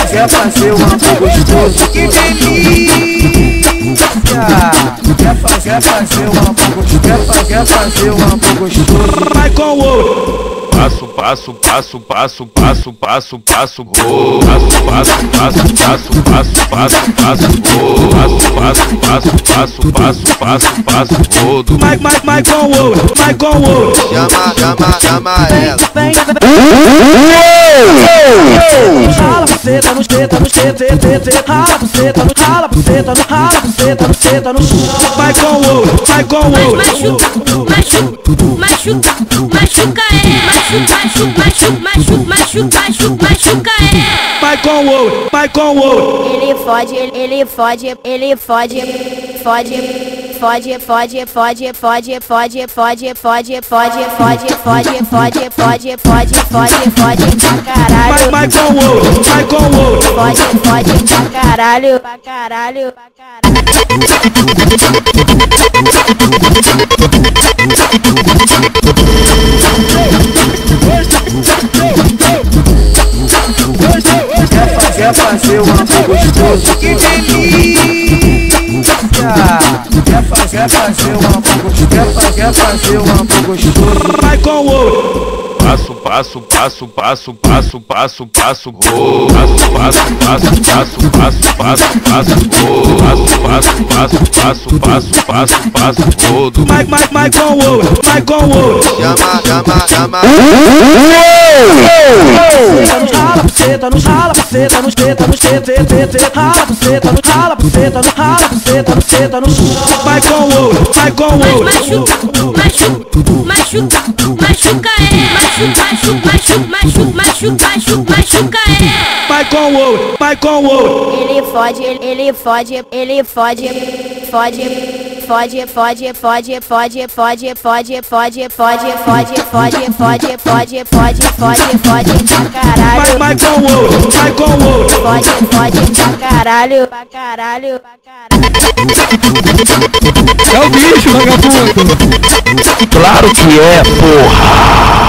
Quer fazer um amor gostoso? Que delícia! Quer fazer um amor gostoso? Quer fazer um amor gostoso? Vai com o ouro. Passo, passo, passo, passo, passo, passo, passo, gol. Passo, passo, passo, passo, passo, passo, passo, gol. Passo, passo, passo, passo, passo, passo, gol. Vai com o ouro, vai com o ouro. Chama ela. Rala buceta nos teta, nos teta, rala buceta no rala buceta no rala buceta no seta no chão. Vai com o ouro, vai com o ouro. Machuca é. Vai com o ouro, vai com o ouro. Ele fode, ele fode, ele fode, fode, fode, fode, fode, fode, fode, fode, fode, fode, fode, fode, fode, fode, fode, fode, fode pra caralho. Vai com o ouro, vai com o ouro. Fode pra caralho, pra caralho, pra caralho. Quer fazer um amor gostoso? Que delícia! Quer fazer um amor gostoso? Quer fazer um amor gostoso? Vai com o ouro. Passo, passo, passo, passo, passo, passo, passo, gol. Passo, passo, passo, passo, passo, passo, passo, gol. Passo, passo, passo, passo, passo, passo, gol. Vai com o ouro, vai com o ouro. Chama. Rala buceta nos rala buceta nos teta nos teta, rala buceta no rala buceta no rala buceta no seta no chão. Vai com o ouro, vai com o ouro. Machuca é. Machuca é. Vai com o ouro, vai com o ouro. Ele fode, ele fode, ele fode, fode. Fode, fode, fode, fode, fode, fode, fode, fode, fode, fode, fode, fode, fode, fode, fode pra caralho. Vai com o ouro, vai com o ouro. Fode pra caralho, pra caralho, pra caralho. É o bicho, vagabundo. Claro que é, porra!